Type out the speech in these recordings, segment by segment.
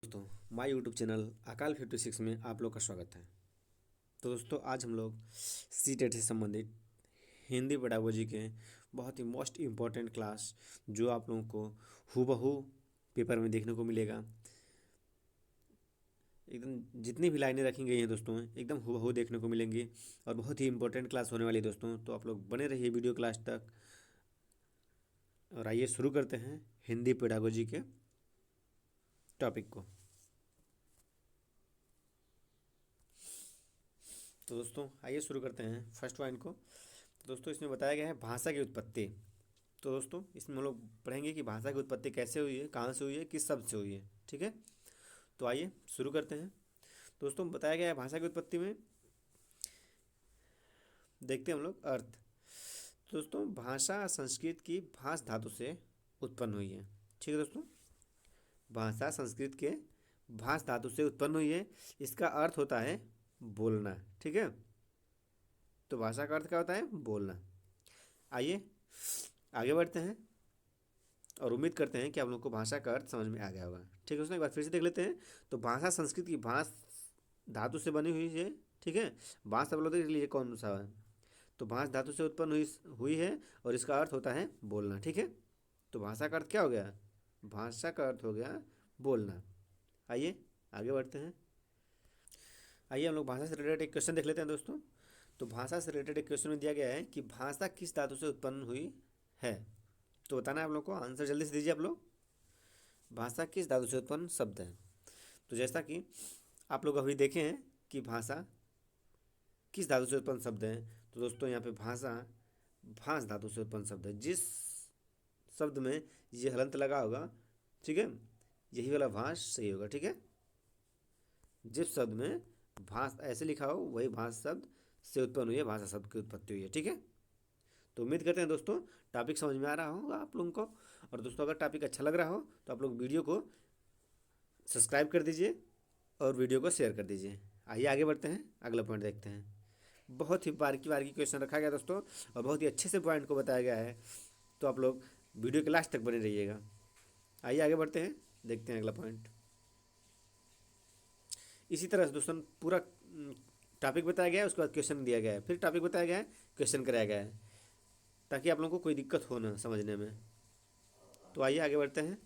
दोस्तों, my YouTube channel अकाल 56 में आप लोग का स्वागत है। तो दोस्तों, आज हम लोग सी टेट से संबंधित हिंदी पेडागोजी के बहुत ही मोस्ट इम्पॉर्टेंट क्लास जो आप लोगों को हूबहू पेपर में देखने को मिलेगा। एकदम जितनी भी लाइनें रखी गई हैं दोस्तों, एकदम हूबहू देखने को मिलेंगी और बहुत ही इम्पोर्टेंट क्लास होने वाली है दोस्तों। तो आप लोग बने रहिए वीडियो क्लास तक। और आइए शुरू करते हैं हिंदी पेडागोजी के टॉपिक को। तो दोस्तों, आइए शुरू करते हैं फर्स्ट पॉइंट को। तो दोस्तों, इसमें बताया गया है भाषा की उत्पत्ति। तो दोस्तों, इसमें हम लोग पढ़ेंगे कि भाषा की उत्पत्ति कैसे हुई है, कहाँ से हुई है, किस शब्द से हुई है। ठीक है, तो आइए शुरू करते हैं। दोस्तों, बताया गया है भाषा की उत्पत्ति में देखते हैं हम लोग अर्थ। तो दोस्तों, भाषा संस्कृत की भाष धातु से उत्पन्न हुई है। ठीक है दोस्तों, भाषा संस्कृत के भाष धातु से उत्पन्न हुई है। इसका अर्थ होता है बोलना। ठीक है, तो भाषा का अर्थ क्या होता है? बोलना। आइए आगे बढ़ते हैं और उम्मीद करते हैं कि आप लोग को भाषा का अर्थ समझ में आ गया होगा। ठीक है दोस्तों, एक बार फिर से देख लेते हैं। तो भाषा संस्कृत की भाष धातु से बनी हुई है। ठीक है, भाष शब्द के लिए कौन सा है? तो भाष धातु से उत्पन्न हुई हुई है और इसका अर्थ होता है बोलना। ठीक है, तो भाषा का अर्थ क्या हो गया? भाषा का अर्थ हो गया बोलना। आइए आगे बढ़ते हैं। आइए हम लोग भाषा से रिलेटेड एक क्वेश्चन देख लेते हैं दोस्तों। तो भाषा से रिलेटेड एक क्वेश्चन में दिया गया है कि भाषा किस धातु से उत्पन्न हुई है। तो बताना है आप लोग को, आंसर जल्दी से दीजिए आप लोग। भाषा किस धातु से उत्पन्न शब्द है? तो जैसा कि आप लोग अभी देखे हैं कि भाषा किस धातु से उत्पन्न शब्द है। तो दोस्तों, यहाँ पे भाषा भाष धातु से उत्पन्न शब्द है। जिस शब्द में ये हलंत लगा होगा, ठीक है, यही वाला भाष सही होगा। ठीक है, जिस शब्द में भाष ऐसे लिखा हो वही भाष शब्द से उत्पन्न हुई है, भाषा शब्द की उत्पत्ति हुई है। ठीक है, तो उम्मीद करते हैं दोस्तों टॉपिक समझ में आ रहा होगा आप लोगों को। और दोस्तों, अगर टॉपिक अच्छा लग रहा हो तो आप लोग वीडियो को सब्सक्राइब कर दीजिए और वीडियो को शेयर कर दीजिए। आइए आगे बढ़ते हैं, अगला पॉइंट देखते हैं। बहुत ही बारीकी बारीकी क्वेश्चन रखा गया दोस्तों और बहुत ही अच्छे से पॉइंट को बताया गया है। तो आप लोग वीडियो के लास्ट तक बने रहिएगा। आइए आगे बढ़ते हैं, देखते हैं अगला पॉइंट। इसी तरह से दोस्तों पूरा टॉपिक बताया गया है, उसके बाद क्वेश्चन दिया गया है, फिर टॉपिक बताया गया है, क्वेश्चन कराया गया है, ताकि आप लोगों को कोई दिक्कत हो ना समझने में। तो आइए आगे बढ़ते हैं।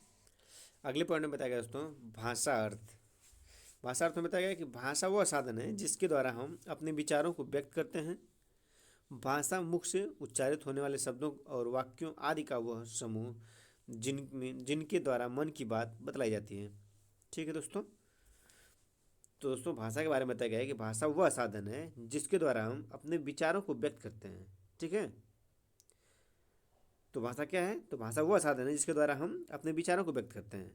अगले पॉइंट में बताया गया दोस्तों भाषा अर्थ। भाषा अर्थ में बताया गया कि भाषा वह साधन है जिसके द्वारा हम अपने विचारों को व्यक्त करते हैं। भाषा मुख से उच्चारित होने वाले शब्दों और वाक्यों आदि का वह समूह जिनके द्वारा मन की बात बतलाई जाती है। ठीक है दोस्तों, तो दोस्तों भाषा के बारे में बताया गया है कि भाषा वह साधन है जिसके द्वारा हम अपने विचारों को व्यक्त करते हैं। ठीक है, तो भाषा क्या है? तो भाषा वह साधन है जिसके द्वारा हम अपने विचारों को व्यक्त करते हैं।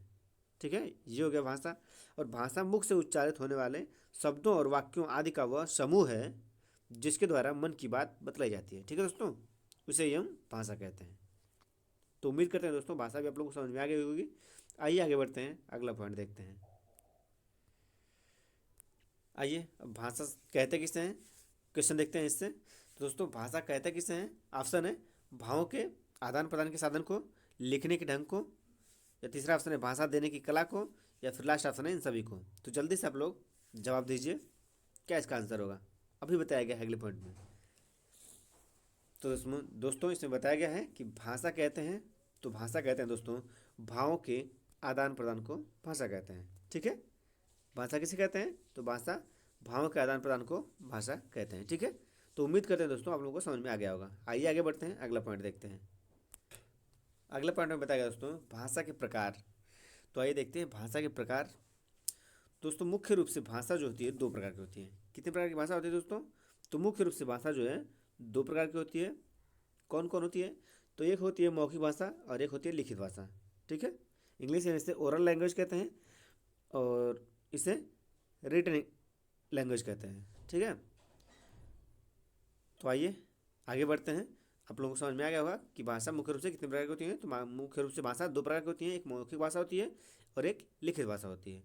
ठीक है, ये हो गया भाषा। और भाषा मुख से उच्चारित होने वाले शब्दों और वाक्यों आदि का वह समूह है जिसके द्वारा मन की बात बतलाई जाती है। ठीक है दोस्तों, उसे ही हम भाषा कहते हैं। तो उम्मीद करते हैं दोस्तों भाषा भी आप लोगों को समझ में आ गई होगी। आइए आगे बढ़ते हैं, अगला पॉइंट देखते हैं। आइए अब भाषा कहते किससे हैं, क्वेश्चन देखते हैं इससे। तो दोस्तों, भाषा कहते किससे हैं? ऑप्शन है भावों के आदान प्रदान के साधन को, लिखने के ढंग को, या तीसरा ऑप्शन है भाषा देने की कला को, या फिर लास्ट ऑप्शन है इन सभी को। तो जल्दी से आप लोग जवाब दीजिए, क्या इसका आंसर होगा? अभी बताया गया है अगले पॉइंट में। तो दोस्तों इसमें बताया गया है कि भाषा कहते हैं, तो भाषा कहते हैं दोस्तों भावों के आदान प्रदान को भाषा कहते हैं। ठीक है, भाषा किसे कहते हैं? तो भाषा भावों के आदान प्रदान को भाषा कहते हैं। ठीक है, तो उम्मीद करते हैं दोस्तों आप लोगों को समझ में आ गया होगा। आइए आगे बढ़ते हैं, अगला पॉइंट देखते हैं। अगले पॉइंट में बताया गया दोस्तों भाषा के प्रकार। तो आइए देखते हैं भाषा के प्रकार। दोस्तों, मुख्य रूप से भाषा जो होती है दो प्रकार की होती है। कितने प्रकार की भाषा होती है दोस्तों? तो मुख्य रूप से भाषा जो है दो प्रकार की होती है। कौन कौन होती है? तो एक होती है मौखिक भाषा और एक होती है लिखित भाषा। ठीक है, इंग्लिश में इसे ओरल लैंग्वेज कहते हैं और इसे रिटन लैंग्वेज कहते हैं। ठीक है, तो आइए आगे बढ़ते हैं। आप लोगों को समझ में आ गया होगा कि भाषा मुख्य रूप से कितने प्रकार की होती है। तो मुख्य रूप से भाषा दो प्रकार की होती है, एक मौखिक भाषा होती है और एक लिखित भाषा होती है।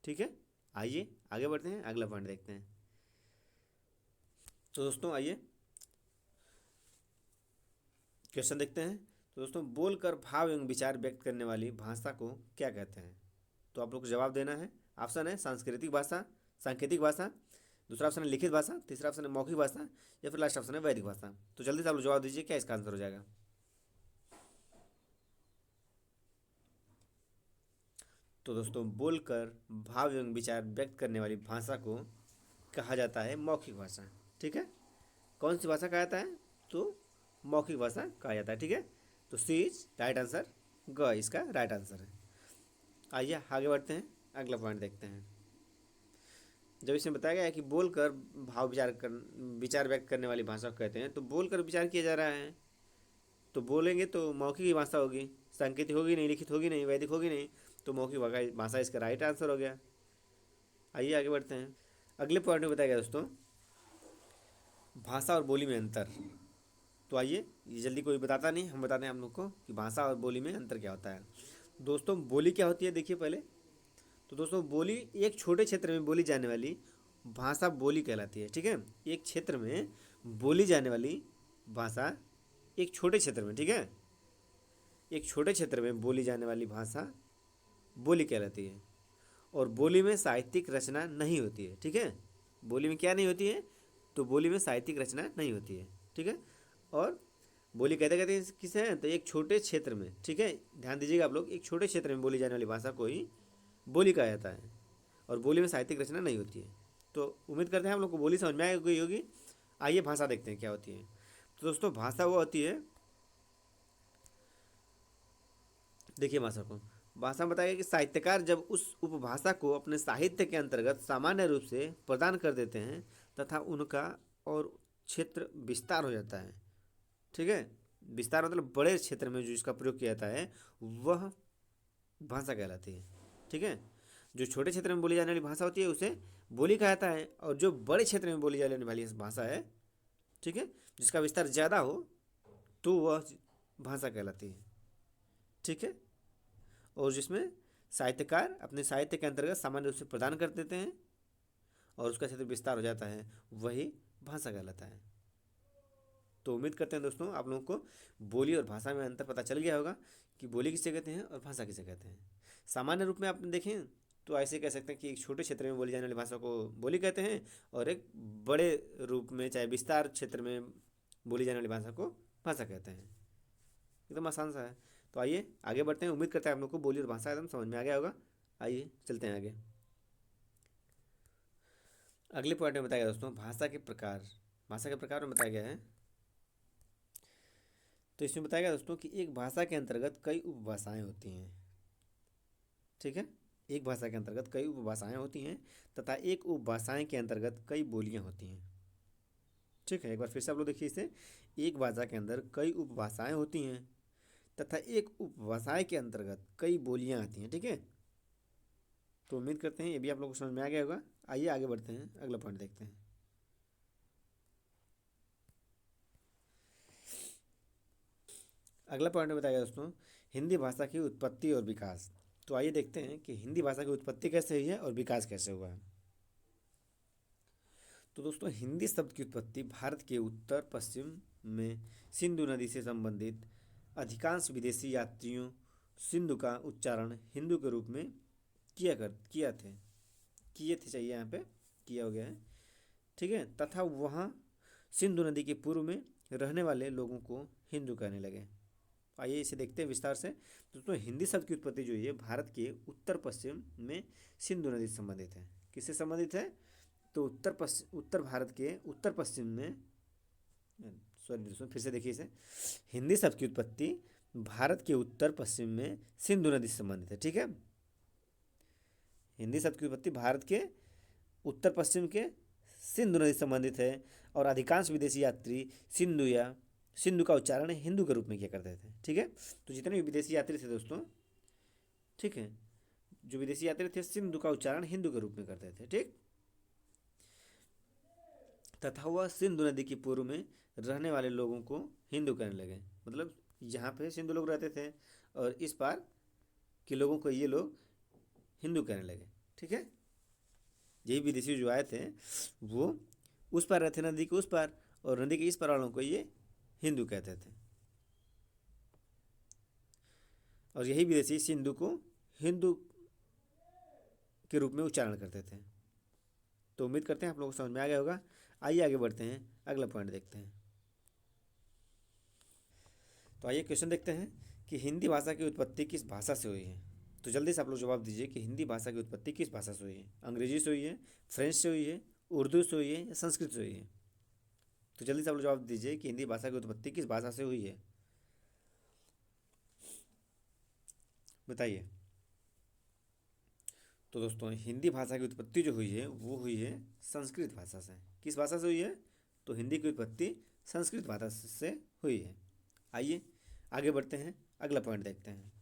ठीक है, आइए आगे बढ़ते हैं, अगला पॉइंट देखते हैं। तो दोस्तों आइए क्वेश्चन देखते हैं। तो दोस्तों, बोलकर भाव एवं विचार व्यक्त करने वाली भाषा को क्या कहते हैं? तो आप लोग को जवाब देना है। ऑप्शन है सांस्कृतिक भाषा, सांकेतिक भाषा, दूसरा ऑप्शन है लिखित भाषा, तीसरा ऑप्शन है मौखिक भाषा, या फिर लास्ट ऑप्शन है वैदिक भाषा। तो जल्दी से आप लोग जवाब दीजिए, क्या इसका आंसर हो जाएगा। तो दोस्तों बोलकर भाव एवं विचार व्यक्त करने वाली भाषा को कहा जाता है मौखिक भाषा। ठीक है, कौन सी भाषा कहा जाता है, तो मौखिक भाषा कहा जाता है। ठीक है, तो सी इज राइट आंसर, ग इसका राइट आंसर है। आइए आगे बढ़ते हैं, अगला पॉइंट देखते हैं। जब इसमें बताया गया है कि बोलकर भाव विचार व्यक्त करने वाली भाषा को कहते हैं, तो बोलकर विचार किया जा रहा है, तो बोलेंगे तो मौखिक ही भाषा होगी, सांकेतिक होगी नहीं, लिखित होगी नहीं, वैदिक होगी नहीं, तो मौखिक भाषा इसका राइट आंसर हो गया। आइए आगे बढ़ते हैं। अगले पॉइंट में बताया गया दोस्तों भाषा और बोली में अंतर। तो आइए, ये जल्दी कोई बताता नहीं, हम बताते हैं हम लोग को कि भाषा और बोली में अंतर क्या होता है। दोस्तों बोली क्या होती है, देखिए पहले तो दोस्तों बोली एक छोटे क्षेत्र में बोली जाने वाली भाषा बोली कहलाती है। ठीक है, एक क्षेत्र में बोली जाने वाली भाषा, एक छोटे क्षेत्र में, ठीक है, एक छोटे क्षेत्र में बोली जाने वाली भाषा बोली कहलाती है। और बोली में साहित्यिक रचना नहीं होती है। ठीक है, बोली में क्या नहीं होती है, तो बोली में साहित्यिक रचना नहीं होती है। ठीक है, और बोली कहते कहते किसे हैं, तो एक छोटे क्षेत्र में, ठीक है, ध्यान दीजिएगा आप लोग, एक छोटे क्षेत्र में बोली जाने वाली भाषा को ही बोली कहा जाता है, और बोली में साहित्यिक रचना नहीं होती है। तो उम्मीद करते हैं हम लोग को बोली समझ में आ गई होगी। आइए भाषा देखते हैं क्या होती है। तो दोस्तों भाषा वो होती है, देखिए भाषा में बताया कि साहित्यकार जब उस उपभाषा को अपने साहित्य के अंतर्गत सामान्य रूप से प्रदान कर देते हैं तथा उनका और क्षेत्र विस्तार हो जाता है। ठीक है, विस्तार मतलब बड़े क्षेत्र में जो इसका प्रयोग किया जाता है वह भाषा कहलाती है। ठीक है, जो छोटे क्षेत्र में बोली जाने वाली भाषा होती है उसे बोली कहा जाता है, और जो बड़े क्षेत्र में बोली जाने वाली भाषा है, ठीक है, जिसका विस्तार ज़्यादा हो, तो वह भाषा कहलाती है। ठीक है, और जिसमें साहित्यकार अपने साहित्य के अंतर्गत सामान्य रूप से प्रदान कर देते हैं और उसका क्षेत्र विस्तार हो जाता है, वही भाषा कहलाता है। तो उम्मीद करते हैं दोस्तों आप लोगों को बोली और भाषा में अंतर पता चल गया होगा कि बोली किसे कहते हैं और भाषा किसे कहते हैं। सामान्य रूप में आप देखें तो ऐसे कह सकते हैं कि एक छोटे क्षेत्र में बोली जाने वाली भाषा को बोली कहते हैं, और एक बड़े रूप में चाहे विस्तार क्षेत्र में बोली जाने वाली भाषा को भाषा कहते हैं। एकदम आसान सा है। तो आइए आगे बढ़ते हैं, उम्मीद करते हैं आप लोग को बोली और भाषा एकदम समझ में आ गया होगा। आइए चलते हैं आगे। अगले पॉइंट में बताया गया दोस्तों भाषा के प्रकार। भाषा के प्रकार में बताया गया है, तो इसमें बताया गया दोस्तों कि एक भाषा के अंतर्गत कई उपभाषाएं होती हैं। ठीक है, एक भाषा के अंतर्गत कई उपभाषाएं होती हैं तथा एक उपभाषाएं के अंतर्गत कई बोलियां होती हैं। ठीक है, एक बार फिर से आप लोग देखिए इसे, एक भाषा के अंदर कई उपभाषाएं होती हैं तथा एक उपभाषाएं के अंतर्गत कई बोलियां आती हैं। ठीक है, तो उम्मीद करते हैं ये भी आप लोग को समझ में आ गया होगा। आइए आगे बढ़ते हैं, अगला पॉइंट देखते हैं। अगला पॉइंट में बताया गया दोस्तों हिंदी भाषा की उत्पत्ति और विकास। तो आइए देखते हैं कि हिंदी भाषा की उत्पत्ति कैसे हुई है और विकास कैसे हुआ है। तो दोस्तों हिंदी शब्द की उत्पत्ति भारत के उत्तर पश्चिम में सिंधु नदी से संबंधित अधिकांश विदेशी यात्रियों सिंधु का उच्चारण हिंदू के रूप में किए थे चाहिए यहाँ पे किया हो गया है। ठीक है, तथा वहाँ सिंधु नदी के पूर्व में रहने वाले लोगों को हिंदू कहने लगे। आइए इसे देखते हैं विस्तार से। दोस्तों हिंदी शब्द की उत्पत्ति जो है भारत के उत्तर पश्चिम में सिंधु नदी से संबंधित है। किससे संबंधित है, तो उत्तर भारत के उत्तर पश्चिम में, सॉरी दोस्तों फिर से देखिए इसे, हिंदी शब्द की उत्पत्ति भारत के उत्तर पश्चिम में सिंधु नदी से संबंधित है। ठीक है, हिंदी शब्द की उत्पत्ति भारत के उत्तर पश्चिम के सिंधु नदी से संबंधित है, और अधिकांश विदेशी यात्री सिंधु का उच्चारण हिंदू के रूप में किया करते थे। ठीक है, तो जितने भी विदेशी यात्री थे दोस्तों, ठीक है, जो विदेशी यात्री थे सिंधु का उच्चारण हिंदू के रूप में करते थे। ठीक, तथा वह सिंधु नदी के पूर्व में रहने वाले लोगों को हिंदू कहने लगे। मतलब यहाँ पे सिंधु लोग रहते थे और इस पार के लोगों को ये लोग हिंदू कहने लगे। ठीक है, यही विदेशी जो आए थे वो उस पार रहते नदी के उस पार, और नदी के इस पार वालों को ये हिंदू कहते थे, और यही विदेशी सिंधु को हिंदू के रूप में उच्चारण करते थे। तो उम्मीद करते हैं आप लोगों को समझ में आ गया होगा। आइए आगे बढ़ते हैं, अगला पॉइंट देखते हैं। तो आइए क्वेश्चन देखते हैं कि हिंदी भाषा की उत्पत्ति किस भाषा से हुई है। तो जल्दी से आप लोग जवाब दीजिए कि हिंदी भाषा की उत्पत्ति किस भाषा से हुई है। अंग्रेजी से हुई है, फ्रेंच से हुई है, उर्दू से हुई है या संस्कृत से हुई है। तो जल्दी से आप लोग जवाब दीजिए कि हिंदी भाषा की उत्पत्ति किस भाषा से हुई है, बताइए। तो दोस्तों हिंदी भाषा की उत्पत्ति जो हुई है वो हुई है संस्कृत भाषा से। किस भाषा से हुई है? तो हिंदी की उत्पत्ति संस्कृत भाषा से हुई है। आइए आगे बढ़ते हैं, अगला पॉइंट देखते हैं।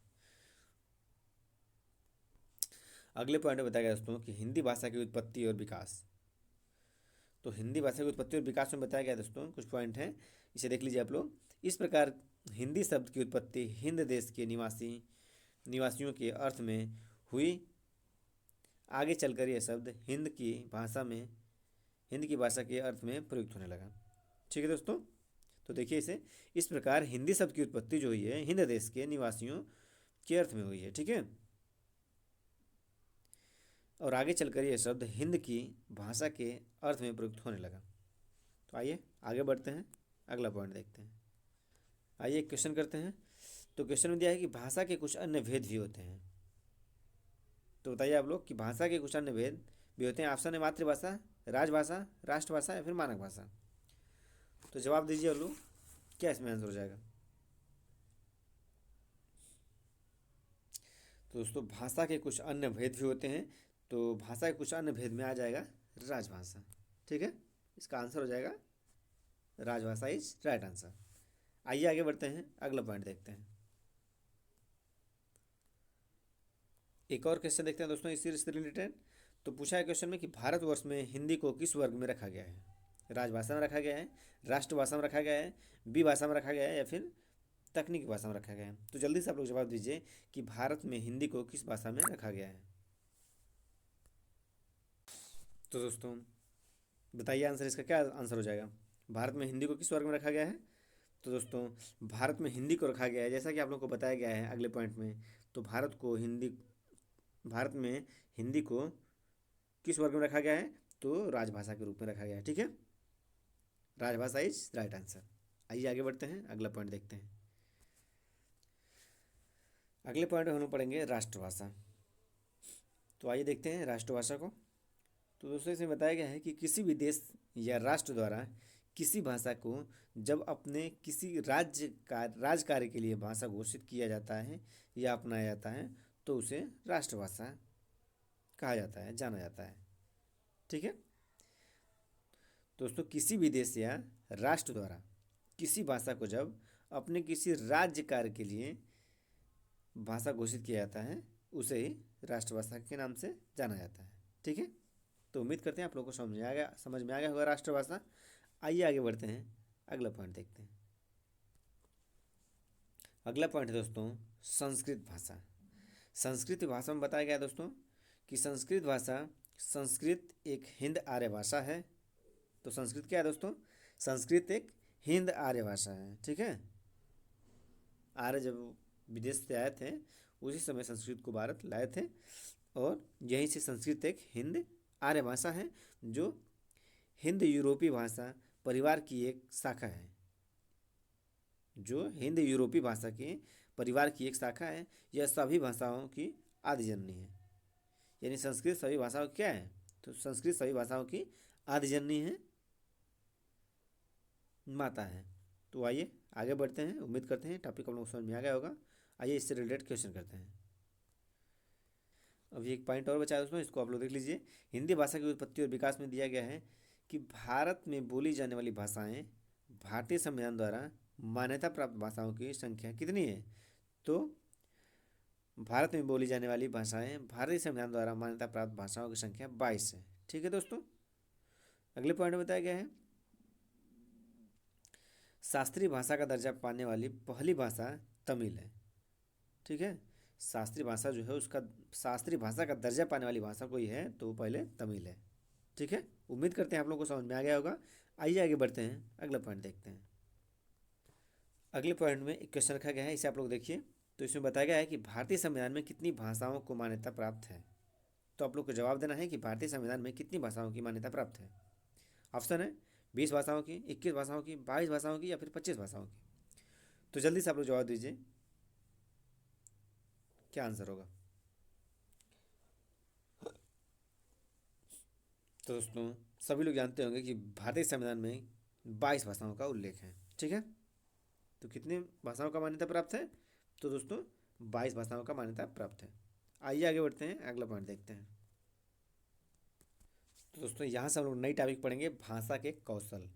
अगले पॉइंट में बताया गया दोस्तों कि हिंदी भाषा की उत्पत्ति और विकास। तो हिंदी भाषा की उत्पत्ति और विकास में बताया गया दोस्तों कुछ पॉइंट हैं, इसे देख लीजिए आप लोग। इस प्रकार हिंदी शब्द की उत्पत्ति हिंद देश के निवासियों के अर्थ में हुई। आगे चलकर यह शब्द हिंद की भाषा के अर्थ में प्रयुक्त होने लगा। ठीक है दोस्तों, तो देखिए इसे, इस प्रकार हिंदी शब्द की उत्पत्ति जो हुई है हिंद देश के निवासियों के अर्थ में हुई है। ठीक है, और आगे चलकर यह शब्द हिंद की भाषा के अर्थ में प्रयुक्त होने लगा। तो आइए आगे बढ़ते हैं, अगला पॉइंट देखते हैं। आइए एक क्वेश्चन करते हैं। तो क्वेश्चन में दिया है कि भाषा के कुछ अन्य भेद भी होते हैं। तो बताइए आप लोग कि भाषा के कुछ अन्य भेद भी होते हैं। ऑप्शन है मातृभाषा, राजभाषा, राष्ट्रभाषा या फिर मानक भाषा। तो जवाब दीजिए आप लोग, क्या इसमें आंसर हो जाएगा। तो दोस्तों भाषा के कुछ अन्य भेद भी होते हैं, तो भाषा के कुछ अन्य भेद में आ जाएगा राजभाषा। ठीक है, इसका आंसर हो जाएगा राजभाषा इज राइट आंसर। आइए आगे बढ़ते हैं, अगला पॉइंट देखते हैं। एक और क्वेश्चन देखते हैं दोस्तों इसी से रिलेटेड। तो पूछा है क्वेश्चन में कि भारतवर्ष में हिंदी को किस वर्ग में रखा गया है। राजभाषा में रखा गया है, राष्ट्रभाषा में रखा गया है, बी भाषा में रखा गया है या फिर तकनीकी भाषा में रखा गया है। तो जल्दी से आप लोग जवाब दीजिए कि भारत में हिंदी को किस भाषा में रखा गया है। तो दोस्तों बताइए आंसर, इसका क्या आंसर हो जाएगा। भारत में हिंदी को किस वर्ग में रखा गया है। तो दोस्तों भारत में हिंदी को रखा गया है, जैसा कि आप लोग को बताया गया है अगले पॉइंट में। तो भारत में हिंदी को किस वर्ग में रखा गया है, तो राजभाषा के रूप में रखा गया है। ठीक है, राजभाषा इज राइट आंसर। आइए आगे बढ़ते हैं, अगला पॉइंट देखते हैं। अगले पॉइंट में हम लोग पढ़ेंगे राष्ट्रभाषा। तो आइए देखते हैं राष्ट्रभाषा को। तो दोस्तों इसमें बताया गया है कि किसी भी देश या राष्ट्र द्वारा किसी भाषा को जब अपने किसी राज कार्य के लिए भाषा घोषित किया जाता है या अपनाया जाता है तो उसे राष्ट्रभाषा कहा जाता है, जाना जाता है। ठीक है दोस्तों, किसी भी देश या राष्ट्र द्वारा किसी भाषा को जब अपने किसी राज्य कार्य के लिए भाषा घोषित किया जाता है उसे ही राष्ट्रभाषा के नाम से जाना जाता है। ठीक है, तो उम्मीद करते हैं आप लोगों को समझ में आ गया होगा राष्ट्रभाषा। आइए आगे बढ़ते हैं, अगला पॉइंट देखते हैं। अगला पॉइंट है दोस्तों संस्कृत भाषा। संस्कृत भाषा में बताया गया है दोस्तों कि संस्कृत एक हिंद आर्य भाषा है। तो संस्कृत क्या है दोस्तों, संस्कृत एक हिंद आर्य भाषा है। ठीक है, आर्य जब विदेश से आए थे उसी समय संस्कृत को भारत लाए थे, और यहीं से संस्कृत एक हिंद आर्य भाषा है जो हिंद यूरोपीय भाषा परिवार की एक शाखा है। जो हिंद यूरोपीय भाषा के परिवार की एक शाखा है। यह सभी भाषाओं की आदि जननी है। यानी संस्कृत सभी भाषाओं की क्या है, तो संस्कृत सभी भाषाओं की आदि जननी है, माता है। तो आइए आगे बढ़ते हैं, उम्मीद करते हैं टॉपिक आप लोगों को समझ में आ गया होगा। आइए इससे रिलेटेड क्वेश्चन करते हैं। अभी एक पॉइंट और बचा है दोस्तों, इसको आप लोग देख लीजिए। हिंदी भाषा की उत्पत्ति और विकास में दिया गया है कि भारत में बोली जाने वाली भाषाएं भारतीय संविधान द्वारा मान्यता प्राप्त भाषाओं की संख्या कितनी है। तो भारत में बोली जाने वाली भाषाएं भारतीय संविधान द्वारा मान्यता प्राप्त भाषाओं की संख्या 22 है। ठीक है दोस्तों, अगले पॉइंट में बताया गया है शास्त्रीय भाषा का दर्जा पाने वाली पहली भाषा तमिल है। ठीक है, शास्त्रीय भाषा जो है उसका शास्त्रीय भाषा का दर्जा पाने वाली भाषा कोई है तो वो पहले तमिल है। ठीक है, उम्मीद करते हैं आप लोगों को समझ में आ गया होगा। आइए आगे बढ़ते हैं, अगला पॉइंट देखते हैं। अगले पॉइंट में एक क्वेश्चन रखा गया है, इसे आप लोग देखिए। तो इसमें बताया गया है कि भारतीय संविधान में कितनी भाषाओं को मान्यता प्राप्त है। तो आप लोग को जवाब देना है कि भारतीय संविधान में कितनी भाषाओं की मान्यता प्राप्त है। ऑप्शन है 20 भाषाओं की, 21 भाषाओं की, 22 भाषाओं की या फिर 25 भाषाओं की। तो जल्दी से आप लोग जवाब दीजिए, क्या आंसर होगा। तो दोस्तों सभी लोग जानते होंगे कि भारतीय संविधान में 22 भाषाओं का उल्लेख है। ठीक है, तो कितनी भाषाओं का मान्यता प्राप्त है, तो दोस्तों 22 भाषाओं का मान्यता प्राप्त है। आइए आगे बढ़ते हैं, अगला पॉइंट देखते हैं। तो दोस्तों यहाँ से हम लोग नई टॉपिक पढ़ेंगे, भाषा के कौशल।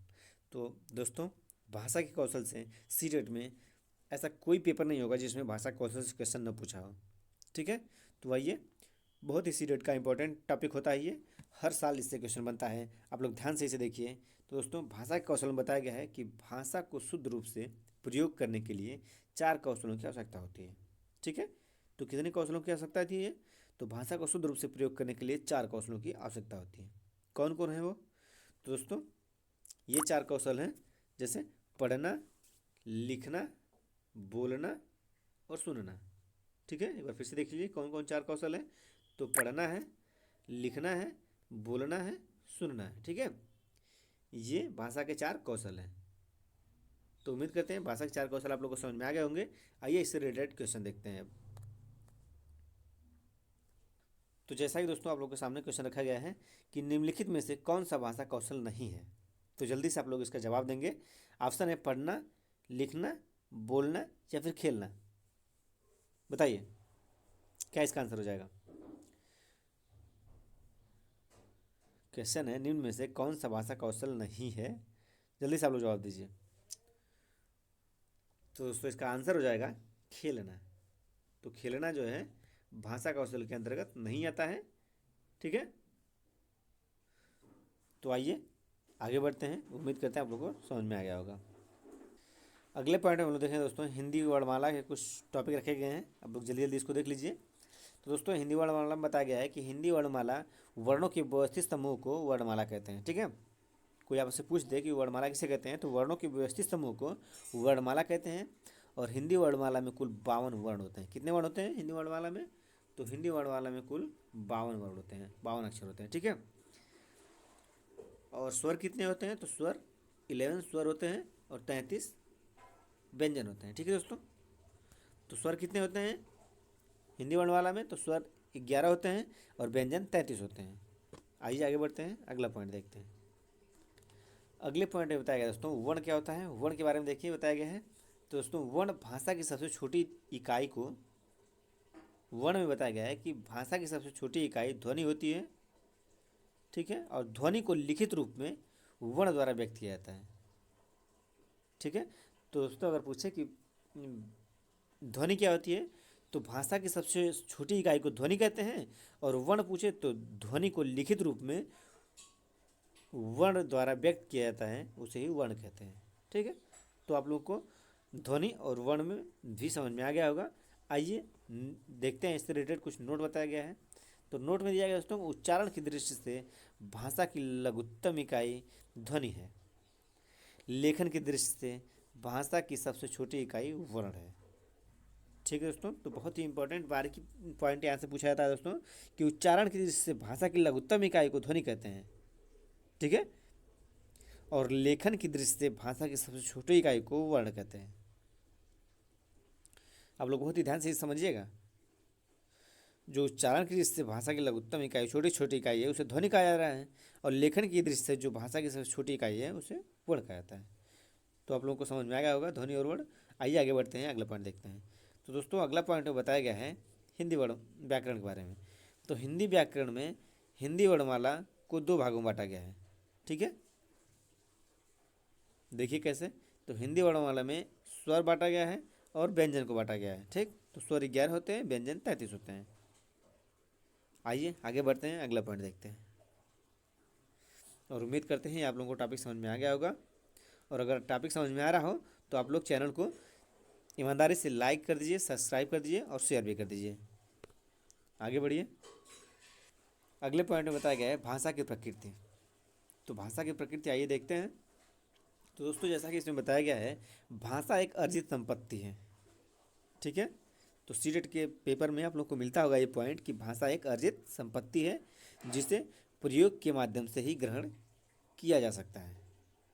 तो दोस्तों भाषा के कौशल से सीटेट में ऐसा कोई पेपर नहीं होगा जिसमें भाषा कौशल से क्वेश्चन न पूछा हो। ठीक है, तो आइए, बहुत ही सीटेट का इंपॉर्टेंट टॉपिक होता है ये, हर साल इससे क्वेश्चन बनता है, आप लोग ध्यान से इसे देखिए। तो दोस्तों भाषा के कौशल में बताया गया है कि भाषा को शुद्ध रूप से प्रयोग करने के लिए 4 कौशलों की आवश्यकता होती है। ठीक है, तो कितने कौशलों की आवश्यकता होती है, तो भाषा को शुद्ध रूप से प्रयोग करने के लिए 4 कौशलों की आवश्यकता होती है। कौन कौन है वो, तो दोस्तों ये 4 कौशल हैं, जैसे पढ़ना, लिखना, बोलना और सुनना। ठीक है, एक बार फिर से देख लीजिए कौन कौन 4 कौशल है। तो पढ़ना है, लिखना है, बोलना है, सुनना है। ठीक है, ये भाषा के 4 कौशल हैं। तो उम्मीद करते हैं भाषा के 4 कौशल आप लोगों को समझ में आ गए होंगे। आइए इससे रिलेटेड क्वेश्चन देखते हैं अब। तो जैसा कि दोस्तों आप लोगों के सामने क्वेश्चन रखा गया है कि निम्नलिखित में से कौन सा भाषा कौशल नहीं है, तो जल्दी से आप लोग इसका जवाब देंगे। ऑप्शन है पढ़ना, लिखना, बोलना या फिर खेलना। बताइए क्या इसका आंसर हो जाएगा। क्वेश्चन है निम्न में से कौन सा भाषा कौशल नहीं है, जल्दी से आप लोग जवाब दीजिए। तो दोस्तों इसका आंसर हो जाएगा खेलना। तो खेलना जो है भाषा कौशल के अंतर्गत नहीं आता है। ठीक है, तो आइए आगे बढ़ते हैं, उम्मीद करते हैं आप लोगों को समझ में आ गया होगा। अगले पॉइंट में हम लोग देखें दोस्तों, हिंदी वर्णमाला के कुछ टॉपिक रखे गए हैं, आप लोग जल्दी जल्दी इसको देख लीजिए। तो दोस्तों हिंदी वर्णमाला में बताया गया है कि हिंदी वर्णमाला वर्णों के व्यवस्थित समूह को वर्णमाला कहते हैं। ठीक है, कोई आपसे पूछ दे कि वर्णमाला किसे कहते हैं, तो वर्णों के व्यवस्थित समूह को वर्णमाला कहते हैं। और हिंदी वर्णमाला में कुल 52 वर्ण होते हैं। कितने वर्ण होते हैं हिंदी वर्णमाला में, तो हिंदी वर्णमाला में कुल 52 वर्ण होते हैं, 52 अक्षर होते हैं। ठीक है, और स्वर कितने होते हैं, तो स्वर 11 स्वर होते हैं और 33 व्यंजन होते हैं। ठीक है दोस्तों, तो स्वर कितने होते हैं हिंदी वर्णमाला में, तो स्वर 11 होते हैं और व्यंजन 33 होते हैं। आइए आगे बढ़ते हैं, अगला पॉइंट देखते हैं। अगले पॉइंट में बताया गया दोस्तों वर्ण क्या होता है, वर्ण के बारे में देखिए बताया गया है। तो दोस्तों वर्ण भाषा की सबसे छोटी इकाई को, वर्ण में बताया गया है कि भाषा की सबसे छोटी इकाई ध्वनि होती है। ठीक है, और ध्वनि को लिखित रूप में वर्ण द्वारा व्यक्त किया जाता है। ठीक है, तो दोस्तों अगर पूछे कि ध्वनि क्या होती है, तो भाषा की सबसे छोटी इकाई को ध्वनि कहते हैं, और वर्ण पूछे तो ध्वनि को लिखित रूप में वर्ण द्वारा व्यक्त किया जाता है, उसे ही वर्ण कहते हैं। ठीक है, तो आप लोग को ध्वनि और वर्ण में भी समझ में आ गया होगा। आइए देखते हैं इससे रिलेटेड कुछ नोट बताया गया है। तो नोट में दिया गया दोस्तों उच्चारण की दृष्टि से भाषा की लघुत्तम इकाई ध्वनि है। लेखन की दृष्टि से भाषा की सबसे छोटी इकाई वर्ण है। ठीक है दोस्तों, तो बहुत ही इंपॉर्टेंट बारीकी पॉइंट यहाँ से पूछा जाता है दोस्तों कि उच्चारण की दृष्टि से भाषा की लघुत्तम इकाई को ध्वनि कहते हैं। ठीक है, और लेखन की दृष्टि से भाषा की सबसे छोटी इकाई को वर्ण कहते हैं। आप लोग बहुत ही ध्यान से समझिएगा, जो उच्चारण की दृष्टि से भाषा की लघुत्तम इकाई छोटी छोटी इकाई है उसे ध्वनि कहा जा रहा है, और लेखन की दृष्टि से जो भाषा की सबसे छोटी इकाई है उसे वर्ण कहा जाता है। तो आप लोगों को समझ में आ गया होगा ध्वनि और वर्ण। आइए आगे बढ़ते हैं, अगला पॉइंट देखते हैं। तो दोस्तों अगला पॉइंट में बताया गया है हिंदी वर्ण व्याकरण के बारे में। तो हिंदी व्याकरण में हिंदी वर्णमाला को 2 भागों में बांटा गया है। ठीक है, देखिए कैसे, तो हिंदी वर्णमाला में स्वर बांटा गया है और व्यंजन को बांटा गया है। ठीक, तो स्वर 11 होते हैं, व्यंजन 33 होते हैं। आइए आगे बढ़ते हैं, अगला पॉइंट देखते हैं। और उम्मीद करते हैं आप लोगों को टॉपिक समझ में आ गया होगा। और अगर टॉपिक समझ में आ रहा हो तो आप लोग चैनल को ईमानदारी से लाइक कर दीजिए, सब्सक्राइब कर दीजिए और शेयर भी कर दीजिए। आगे बढ़िए, अगले पॉइंट में बताया गया है भाषा की प्रकृति। तो भाषा की प्रकृति आइए देखते हैं। तो दोस्तों जैसा कि इसमें बताया गया है भाषा एक अर्जित संपत्ति है। ठीक है, तो सीटेट के पेपर में आप लोग को मिलता होगा ये पॉइंट कि भाषा एक अर्जित संपत्ति है जिसे प्रयोग के माध्यम से ही ग्रहण किया जा सकता है।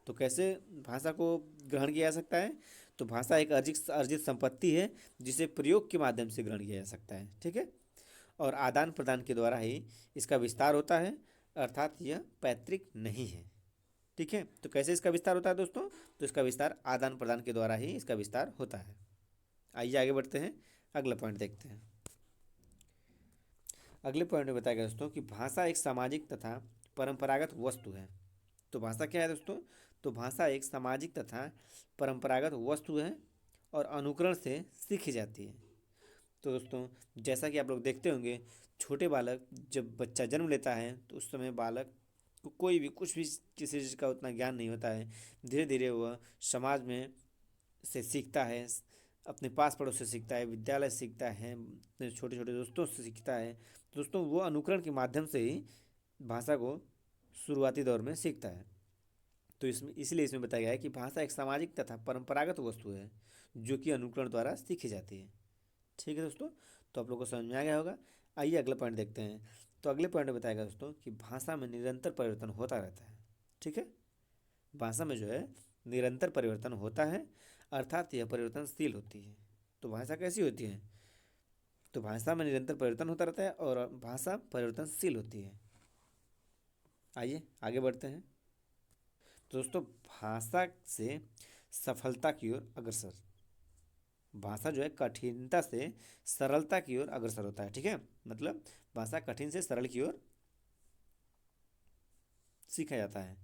तो कैसे भाषा को ग्रहण किया जा सकता है? तो भाषा एक अर्जित अर्जित संपत्ति है जिसे प्रयोग के माध्यम से ग्रहण किया जा सकता है, ठीक है। और आदान प्रदान के द्वारा ही इसका विस्तार होता है, अर्थात यह पैतृक नहीं है, ठीक है। तो कैसे इसका विस्तार होता है दोस्तों? तो इसका विस्तार आदान प्रदान के द्वारा ही इसका विस्तार होता है। आइए आगे बढ़ते हैं, अगला पॉइंट देखते हैं। अगले पॉइंट में बताया गया दोस्तों कि भाषा एक सामाजिक तथा परंपरागत वस्तु है। तो भाषा क्या है दोस्तों? तो भाषा एक सामाजिक तथा परंपरागत वस्तु है और अनुकरण से सीखी जाती है। तो दोस्तों जैसा कि आप लोग देखते होंगे, छोटे बालक जब बच्चा जन्म लेता है तो उस समय बालक को कोई भी कुछ भी किसी चीज़ का उतना ज्ञान नहीं होता है। धीरे धीरे वह समाज में से सीखता है, अपने पास पड़ोस से सीखता है, विद्यालय से सीखता है, अपने छोटे छोटे दोस्तों से सीखता है। दोस्तों वो अनुकरण के माध्यम से ही भाषा को शुरुआती दौर में सीखता है। तो इसमें इसलिए इसमें बताया गया है कि भाषा एक सामाजिक तथा परंपरागत वस्तु है जो कि अनुकरण द्वारा सीखी जाती है, ठीक है दोस्तों। तो आप लोग को समझ में आ गया होगा। आइए अगला पॉइंट देखते हैं। तो अगले पॉइंट में बताया गया दोस्तों कि भाषा में निरंतर परिवर्तन होता रहता है, ठीक है। भाषा में जो है निरंतर परिवर्तन होता है, अर्थात यह परिवर्तनशील होती है। तो भाषा कैसी होती है? तो भाषा में निरंतर परिवर्तन होता रहता है और भाषा परिवर्तनशील होती है। आइए आगे बढ़ते हैं। तो दोस्तों भाषा से सफलता की ओर अग्रसर, भाषा जो है कठिनता से सरलता की ओर अग्रसर होता है, ठीक है। मतलब भाषा कठिन से सरल की ओर सीखा जाता है,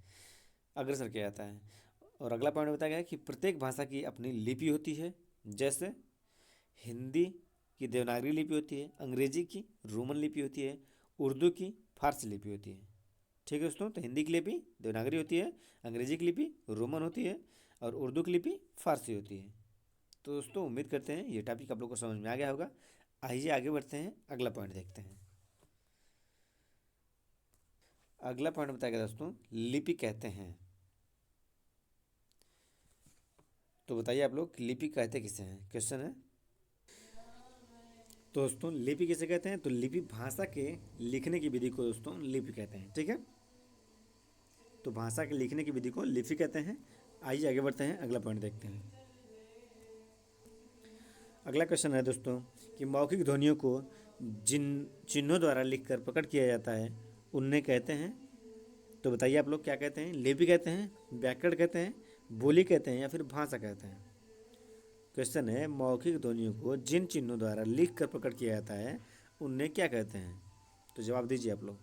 अग्रसर किया जाता है। और अगला पॉइंट बताया गया है कि प्रत्येक भाषा की अपनी लिपि होती है। जैसे हिंदी की देवनागरी लिपि होती है, अंग्रेजी की रोमन लिपि होती है, उर्दू की फारसी लिपि होती है, ठीक है दोस्तों। तो हिंदी की लिपि देवनागरी होती है, अंग्रेजी की लिपि रोमन होती है और उर्दू की लिपि फारसी होती है। तो दोस्तों उम्मीद करते हैं ये टॉपिक आप लोग को समझ में आ गया होगा। आइए आगे बढ़ते हैं, अगला पॉइंट देखते हैं। अगला पॉइंट बताया गया दोस्तों लिपि कहते हैं। तो बताइए आप लोग लिपि कहते किसे हैं? क्वेश्चन है। तो दोस्तों लिपि किसे कहते हैं? तो लिपि भाषा के लिखने की विधि को दोस्तों लिपि कहते हैं, ठीक है। तो भाषा के लिखने की विधि को लिपि कहते हैं। आइए आगे बढ़ते हैं, अगला पॉइंट देखते हैं। अगला क्वेश्चन है दोस्तों कि मौखिक ध्वनियों को जिन चिन्हों द्वारा लिखकर प्रकट किया जाता है उन्हें कहते हैं। तो बताइए आप लोग क्या कहते हैं? लिपि कहते हैं, व्याकरण कहते हैं, बोली कहते हैं या फिर भाषा कहते हैं? क्वेश्चन है मौखिक ध्वनियों को जिन चिन्हों द्वारा लिख कर प्रकट किया जाता है उन्हें क्या कहते हैं? तो जवाब दीजिए आप लोग।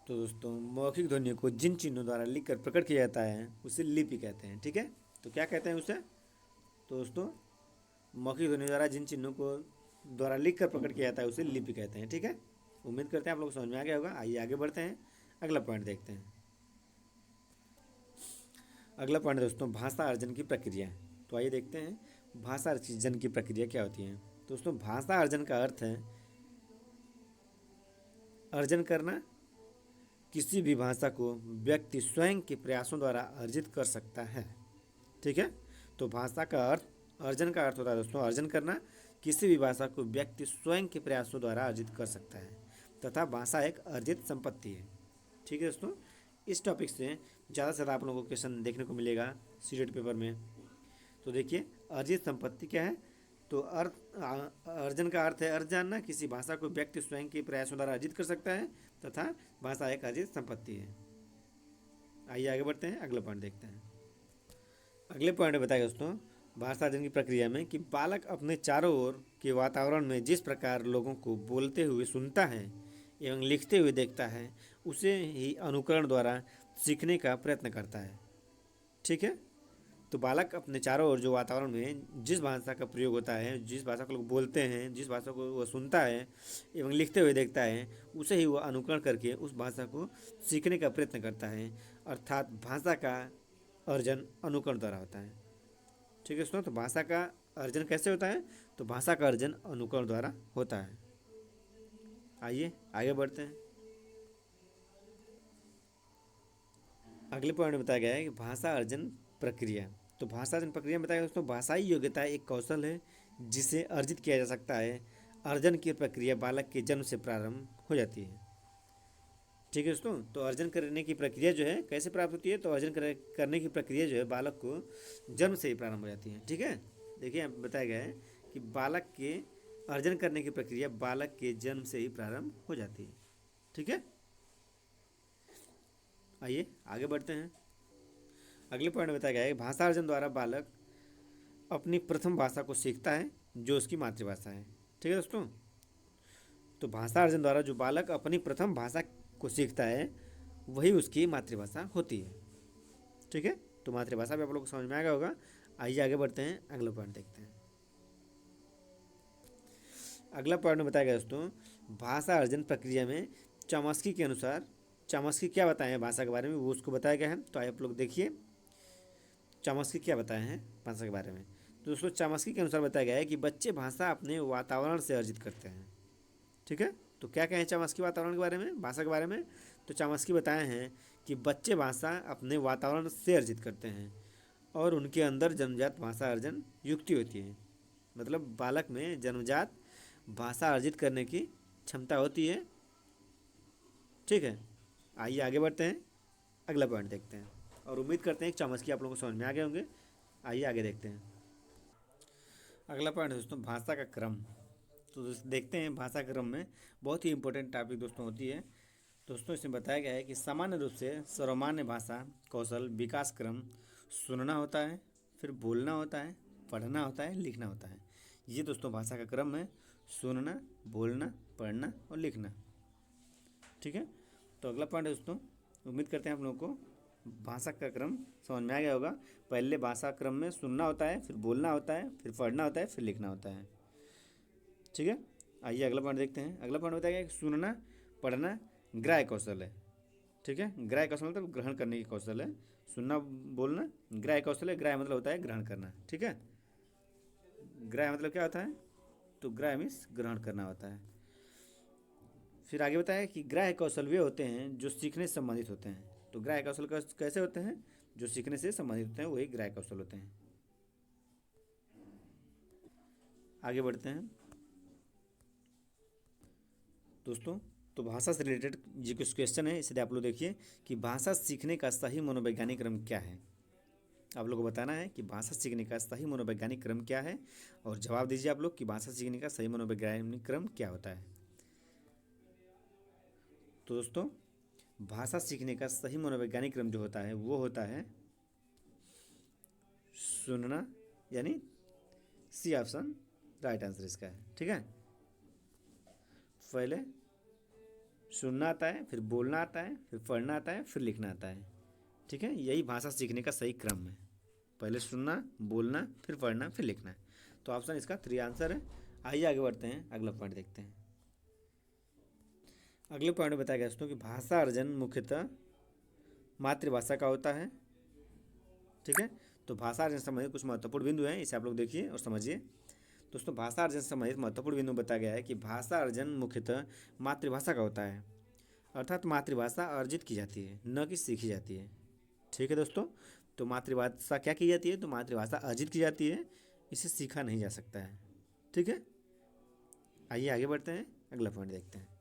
तो दोस्तों मौखिक ध्वनियों को जिन चिन्हों द्वारा लिख कर प्रकट किया जाता है उसे लिपि कहते हैं, ठीक है। तो क्या कहते हैं उसे? तो दोस्तों मौखिक ध्वनि द्वारा जिन चिन्हों को द्वारा लिख कर प्रकट किया जाता है उसे लिपि कहते हैं, ठीक है। उम्मीद करते हैं आप लोग समझ में आ गया होगा। आइए आगे बढ़ते हैं, अगला पॉइंट देखते हैं। अगला पॉइंट दोस्तों भाषा अर्जन की प्रक्रिया। तो आइए देखते हैं भाषा अर्जन की प्रक्रिया क्या होती है। दोस्तों भाषा अर्जन का अर्थ है अर्जन करना। किसी भी भाषा को व्यक्ति स्वयं के प्रयासों द्वारा अर्जित कर सकता है, ठीक है। तो भाषा का अर्थ अर्जन का अर्थ होता है दोस्तों अर्जन करना। किसी भी भाषा को व्यक्ति स्वयं के प्रयासों द्वारा अर्जित कर सकता है तथा भाषा एक अर्जित संपत्ति है, ठीक है दोस्तों। इस टॉपिक से ज़्यादा से ज़्यादा आप लोगों को क्वेश्चन देखने को मिलेगा सीटेट पेपर में। तो देखिए अर्जित संपत्ति क्या है? तो अर्जन का अर्थ है अर्थ जानना। किसी भाषा को व्यक्ति स्वयं के प्रयासों द्वारा अर्जित कर सकता है तथा भाषा एक अर्जित संपत्ति है। आइए आगे बढ़ते हैं, अगला पॉइंट देखते हैं। अगले पॉइंट में बताया दोस्तों भाषा अर्जन की प्रक्रिया में कि बालक अपने चारों ओर के वातावरण में जिस प्रकार लोगों को बोलते हुए सुनता है एवं लिखते हुए देखता है उसे ही अनुकरण द्वारा सीखने का प्रयत्न करता है, ठीक है। तो बालक अपने चारों ओर जो वातावरण में जिस भाषा का प्रयोग होता है, जिस भाषा को लोग बोलते हैं, जिस भाषा को वह सुनता है एवं लिखते हुए देखता है उसे ही वह अनुकरण करके उस भाषा को सीखने का प्रयत्न करता है, अर्थात भाषा का अर्जन अनुकरण द्वारा होता है, ठीक है दोस्तों। तो भाषा का अर्जन कैसे होता है? तो भाषा का अर्जन अनुकरण द्वारा होता है। आइए आगे बढ़ते हैं। अगले पॉइंट में बताया गया है कि भाषा अर्जन प्रक्रिया। तो भाषा अर्जन प्रक्रिया में बताया गया दोस्तों, भाषाई योग्यता एक कौशल है जिसे अर्जित किया जा सकता है। अर्जन की प्रक्रिया बालक के जन्म से प्रारंभ हो जाती है। ठीक है दोस्तों, तो अर्जन करने की प्रक्रिया जो है कैसे प्राप्त होती है, तो करने की प्रक्रिया जो है बालक को जन्म से ही प्रारंभ हो जाती है। ठीक है, देखिए यहाँ बताया गया है कि बालक के अर्जन करने की प्रक्रिया बालक के जन्म से ही प्रारंभ हो जाती है। ठीक है, आइए आगे बढ़ते हैं। अगले पॉइंट में बताया गया है कि भाषा अर्जन द्वारा बालक अपनी प्रथम भाषा को सीखता है जो उसकी मातृभाषा है। ठीक है दोस्तों, तो भाषा अर्जन द्वारा जो बालक अपनी प्रथम भाषा को सीखता है वही उसकी मातृभाषा होती है। ठीक है, तो मातृभाषा भी आप लोग को समझ में आ गया होगा। आइए आगे बढ़ते हैं, अगला पॉइंट देखते हैं। अगला पॉइंट में बताया गया दोस्तों, भाषा अर्जन प्रक्रिया में चामस्की के अनुसार, चामस्की क्या बताए हैं भाषा के बारे में वो उसको बताया गया है। तो आइए आप लोग देखिए चामस्की क्या बताए हैं भाषा के बारे में। तो दोस्तों चामस्की के अनुसार बताया गया है कि बच्चे भाषा अपने वातावरण से अर्जित करते हैं। ठीक है, तो क्या कहें चामस्की वातावरण के बारे में, भाषा के बारे में, तो चामस्की बताए हैं कि बच्चे भाषा अपने वातावरण से अर्जित करते हैं और उनके अंदर जन्मजात भाषा अर्जन युक्ति होती है। मतलब बालक में जन्मजात भाषा अर्जित करने की क्षमता होती है। ठीक है, आइए आगे बढ़ते हैं, अगला पॉइंट देखते हैं और उम्मीद करते हैं कि चामस्की आप लोगों को समझ में आ गए होंगे। आइए आगे देखते हैं। अगला पॉइंट है दोस्तों भाषा का क्रम। तो देखते हैं भाषा क्रम में बहुत ही इंपॉर्टेंट टॉपिक दोस्तों होती है। दोस्तों इसमें बताया गया है कि सामान्य रूप से सर्वमान्य भाषा कौशल विकास क्रम सुनना होता है, फिर बोलना होता है, पढ़ना होता है, लिखना होता है। ये दोस्तों भाषा का क्रम है, सुनना, बोलना, पढ़ना और लिखना। ठीक है, तो अगला पॉइंट है दोस्तों, उम्मीद करते हैं आप लोगों को भाषा का क्रम समझ में आ गया होगा। पहले भाषा क्रम में सुनना होता है, फिर बोलना होता है, फिर पढ़ना होता है, फिर लिखना होता है। ठीक है, आइए अगला पॉइंट देखते हैं। अगला पॉइंट बताया गया कि सुनना पढ़ना ग्राह्य कौशल है। ठीक है, ग्राह्य कौशल मतलब ग्रहण करने की कौशल है। सुनना बोलना ग्राह्य कौशल है। ग्राह्य मतलब होता है ग्रहण करना। ठीक है, ग्राह्य मतलब क्या होता है, तो ग्राह्य मीन्स ग्रहण करना होता है। फिर आगे बताया कि ग्राह्य कौशल वे होते हैं जो सीखने से संबंधित होते हैं। तो ग्राह्य कौशल कैसे होते हैं, जो सीखने से संबंधित होते हैं वही ग्राह्य कौशल होते हैं। आगे बढ़ते हैं दोस्तों, तो भाषा से रिलेटेड ये कुछ क्वेश्चन है, इसलिए आप लोग देखिए कि भाषा सीखने का सही मनोवैज्ञानिक क्रम क्या है। आप लोग को बताना है कि भाषा सीखने का सही मनोवैज्ञानिक क्रम क्या है और जवाब दीजिए आप लोग कि भाषा सीखने का सही मनोवैज्ञानिक क्रम क्या होता है। तो दोस्तों भाषा सीखने का सही मनोवैज्ञानिक क्रम जो होता है वो होता है सुनना, यानी सी ऑप्शन राइट आंसर इसका है। ठीक है, पहले सुनना आता है, फिर बोलना आता है, फिर पढ़ना आता है, फिर लिखना आता है। ठीक है, यही भाषा सीखने का सही क्रम है। पहले सुनना, बोलना, फिर पढ़ना, फिर लिखना। तो ऑप्शन इसका 3 आंसर है। आइए आगे बढ़ते हैं, अगला पॉइंट देखते हैं। अगले पॉइंट में बताया गया दोस्तों कि भाषा अर्जन मुख्यतः मातृभाषा का होता है। ठीक है, तो भाषा अर्जन से संबंधित कुछ महत्वपूर्ण बिंदु हैं, इसे आप लोग देखिए और समझिए। दोस्तों भाषा अर्जन से संबंधित महत्वपूर्ण बिंदु बताया गया है कि भाषा अर्जन मुख्यतः मातृभाषा का होता है, अर्थात मातृभाषा अर्जित की जाती है न कि सीखी जाती है। ठीक है दोस्तों, तो मातृभाषा क्या की जाती है, तो मातृभाषा अर्जित की जाती है, इसे सीखा नहीं जा सकता है। ठीक है, आइए आगे बढ़ते हैं, अगला पॉइंट देखते हैं।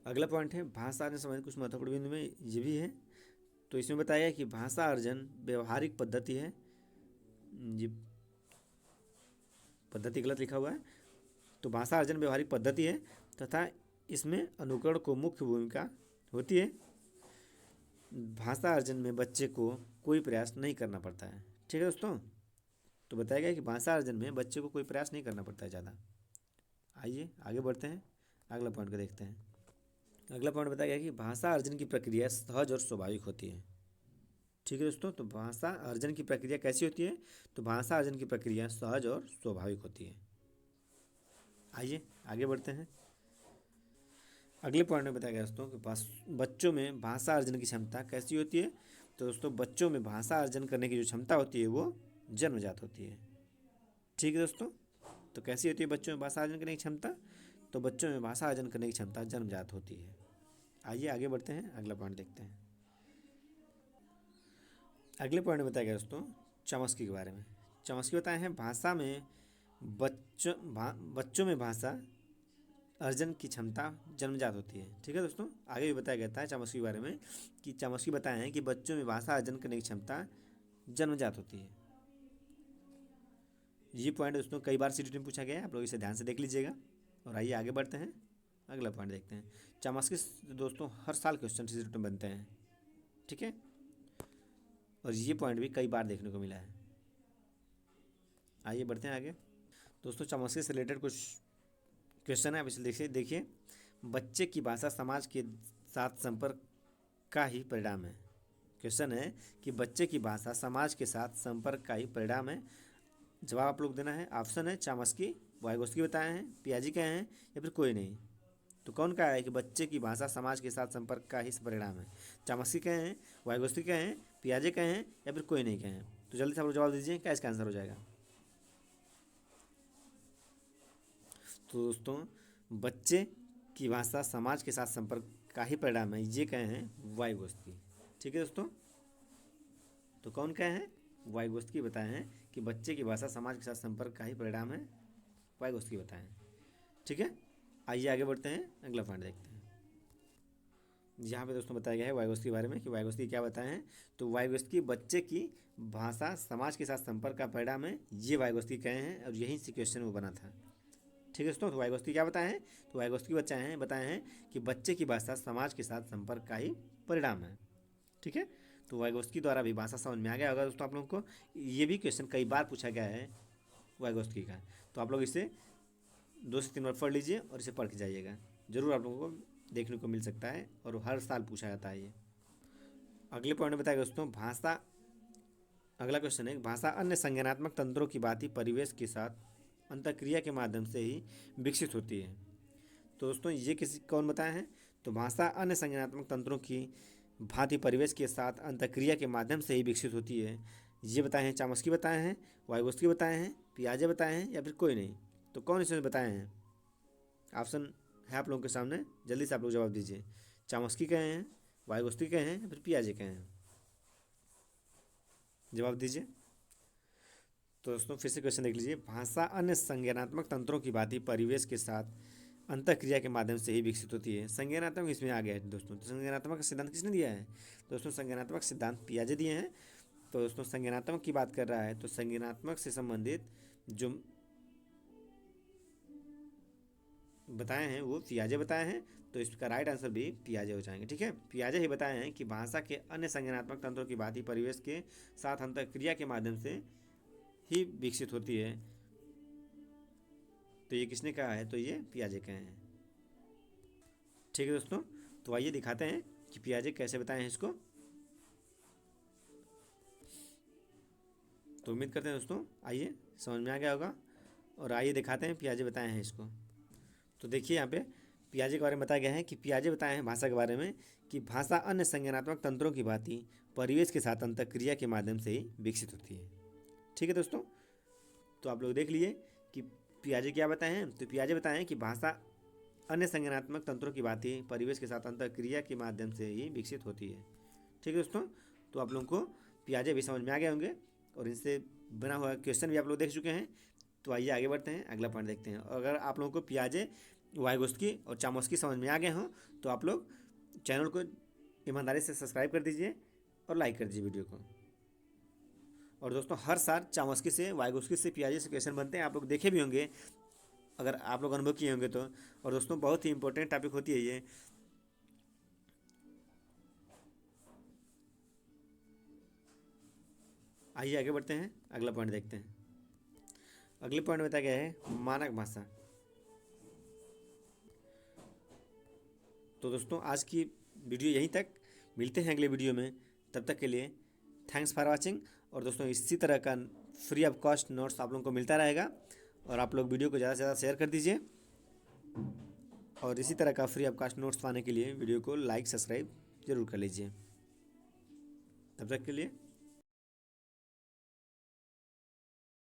अगला पॉइंट है भाषा अर्जन से संबंधित कुछ महत्वपूर्ण बिंदु में ये भी है। तो इसमें बताया गया कि भाषा अर्जन व्यवहारिक पद्धति है। ये पद्धति गलत लिखा हुआ है, तो भाषा अर्जन व्यवहारिक पद्धति है तथा इसमें अनुकरण को मुख्य भूमिका होती है। भाषा अर्जन में बच्चे को कोई प्रयास नहीं करना पड़ता है। ठीक है दोस्तों, तो बताया गया कि भाषा अर्जन में बच्चे को कोई प्रयास नहीं करना पड़ता है ज़्यादा। आइए आगे बढ़ते हैं, अगला पॉइंट को देखते हैं। अगला पॉइंट बताया गया कि भाषा अर्जन की प्रक्रिया सहज और स्वाभाविक होती है। ठीक है दोस्तों, तो भाषा अर्जन की प्रक्रिया कैसी होती है, तो भाषा अर्जन की प्रक्रिया सहज और स्वाभाविक होती है। आइए आगे बढ़ते हैं। अगले पॉइंट में बताया गया दोस्तों कि बच्चों में भाषा अर्जन की क्षमता कैसी होती है। तो दोस्तों बच्चों में भाषा अर्जन करने की जो क्षमता होती है वो जन्मजात होती है। ठीक है दोस्तों, तो कैसी होती है बच्चों में भाषा अर्जन करने की क्षमता, तो बच्चों में भाषा अर्जन करने की क्षमता जन्मजात होती है। आइए आगे बढ़ते हैं, अगला पॉइंट देखते हैं। अगले पॉइंट में बताया गया दोस्तों चमस्की के बारे में। चमस्की बताए हैं भाषा में बच्चों में भाषा अर्जन की क्षमता जन्मजात होती है। ठीक है दोस्तों, आगे भी बताया गया था चमस्की के बारे में कि चमस्की बताए हैं कि बच्चों में भाषा अर्जन करने की क्षमता जन्मजात होती है। ये पॉइंट दोस्तों कई बार सीटी में पूछा गया है, आप लोग इसे ध्यान से देख लीजिएगा। और आइए आगे बढ़ते हैं, अगला पॉइंट देखते हैं। चमस्की दोस्तों हर साल क्वेश्चन सीटी में बनते हैं। ठीक है, और ये पॉइंट भी कई बार देखने को मिला है। आइए बढ़ते हैं आगे दोस्तों। चमस्की से रिलेटेड कुछ क्वेश्चन है, आप इसे देखिए। बच्चे की भाषा समाज के साथ संपर्क का ही परिणाम है। क्वेश्चन है कि बच्चे की भाषा समाज के साथ संपर्क का ही परिणाम है। जवाब आप लोग देना है। ऑप्शन है चामस्की, वाइगोस्की बताए हैं, पियाजे कहे हैं, या फिर कोई नहीं। तो कौन कहा है कि बच्चे की भाषा समाज के साथ संपर्क का ही परिणाम है? चामस्की कहे हैं, वाइगोस्की कहे हैं, पियाजे कहे हैं, या फिर कोई नहीं कहे हैं? तो जल्दी से आप लोग जवाब दीजिए, क्या इसका आंसर हो जाएगा? तो दोस्तों बच्चे की भाषा समाज के साथ संपर्क का ही परिणाम है, ये कहे हैं वाइगोस्की। ठीक है दोस्तों, तो कौन कहे हैं? वाइगोस्की बताए हैं कि बच्चे की भाषा समाज के साथ संपर्क का ही परिणाम है, वाइगोस्की बताए हैं। ठीक है, आइए आगे बढ़ते हैं, अगला पॉइंट देखते हैं। यहाँ पे दोस्तों बताया गया है वाइगोस्की के बारे में कि वाइगोस्की क्या बताए हैं। तो वाइगोस्की बच्चे की भाषा समाज के साथ संपर्क का परिणाम है, ये वाइगोस्की कहे हैं, और यहीं से क्वेश्चन वो बना था। ठीक है दोस्तों, तो वाइगोस्की क्या बताए हैं? तो वाइगोस्की बताए हैं कि बच्चे की भाषा समाज के साथ संपर्क का ही परिणाम है। ठीक है, तो वाइगोस्की द्वारा भी भाषा समझ में आ गया होगा दोस्तों आप लोगों को। ये भी क्वेश्चन कई बार पूछा गया है वाइगोस्की का, तो आप लोग इसे 2 से 3 बार पढ़ लीजिए और इसे पढ़ के जाइएगा, जरूर आप लोगों को देखने को मिल सकता है और हर साल पूछा जाता है ये। अगले पॉइंट में बताएगा दोस्तों भाषा। अगला क्वेश्चन है भाषा अन्य संज्ञानात्मक तंत्रों की भांति परिवेश के साथ अंतःक्रिया के माध्यम से ही विकसित होती है। तो दोस्तों ये किसी कौन बताए हैं? तो भाषा अन्य संज्ञानात्मक तंत्रों की भांति परिवेश के साथ अंतःक्रिया के माध्यम से ही विकसित होती है, ये बताए हैं चामस्की बताए हैं, वाइगोस्की बताए हैं, पियाजे बताए हैं, या फिर कोई नहीं? तो कौन इसमें बताए हैं? ऑप्शन है आप लोगों के सामने, जल्दी से आप लोग जवाब दीजिए। चामस्की कहे हैं, वाइगोस्की कहे हैं, या फिर पियाजे कहे हैं? जवाब दीजिए। तो दोस्तों फिर से क्वेश्चन देख लीजिए। भाषा अन्य संज्ञानात्मक तंत्रों की भांति परिवेश के साथ अंतःक्रिया के माध्यम से ही विकसित होती है। संज्ञानात्मक इसमें आ गया है दोस्तों। तो संज्ञानात्मक का सिद्धांत किसने दिया है? दोस्तों संज्ञानात्मक सिद्धांत पियाजे दिए हैं। तो दोस्तों संज्ञानात्मक की बात कर रहा है, तो संज्ञानात्मक से संबंधित जो बताए हैं वो पियाजे बताए हैं, तो इसका राइट आंसर भी पियाजे हो जाएंगे। ठीक है, पियाजे ही बताए हैं कि भाषा के अन्य संज्ञानात्मक तंत्रों की भांति परिवेश के साथ अंतःक्रिया के माध्यम से ही विकसित होती है। तो ये किसने कहा है? तो ये पियाजे कहे हैं। ठीक है दोस्तों, तो आइए दिखाते हैं कि पियाजे कैसे बताए हैं इसको। तो उम्मीद करते हैं दोस्तों आइए समझ में आ गया होगा, और आइए दिखाते हैं पियाजे बताए हैं इसको। तो देखिए यहाँ पे पियाजे के बारे में बताया गया है कि पियाजे बताए हैं भाषा के बारे में कि भाषा अन्य संज्ञानात्मक तंत्रों की भांति परिवेश के साथ अंतःक्रिया के माध्यम से ही विकसित होती है। ठीक है दोस्तों, तो आप लोग देख लिए कि पियाजे क्या बताए हैं। तो पियाजे बताए हैं कि भाषा अन्य संज्ञानात्मक तंत्रों की भांति परिवेश के साथ अंतःक्रिया के माध्यम से ही विकसित होती है। ठीक है दोस्तों, तो आप लोगों को पियाजे भी समझ में आ गए होंगे और इनसे बना हुआ क्वेश्चन भी आप लोग देख चुके हैं। तो आइए आगे बढ़ते हैं, अगला पॉइंट देखते हैं। और अगर आप लोगों को पियाजे, वाइगोस्की और चामस्की समझ में आ गए हों तो आप लोग चैनल को ईमानदारी से सब्सक्राइब कर दीजिए और लाइक कर दीजिए वीडियो को। और दोस्तों हर साल चामस्की से, वाइगोस्की से, पियाजे से क्वेश्चन बनते हैं, आप लोग देखे भी होंगे अगर आप लोग अनुभव किए होंगे तो। और दोस्तों बहुत ही इंपॉर्टेंट टॉपिक होती है ये। आइए आगे बढ़ते हैं, अगला पॉइंट देखते हैं। अगले पॉइंट में बताया गया है मानक भाषा। तो दोस्तों आज की वीडियो यहीं तक, मिलते हैं अगले वीडियो में, तब तक के लिए थैंक्स फॉर वाचिंग। और दोस्तों इसी तरह का फ्री ऑफ कॉस्ट नोट्स आप लोगों को मिलता रहेगा, और आप लोग वीडियो को ज़्यादा से ज़्यादा शेयर कर दीजिए। और इसी तरह का फ्री ऑफ कॉस्ट नोट्स पाने के लिए वीडियो को लाइक, सब्सक्राइब जरूर कर लीजिए। तब तक के लिए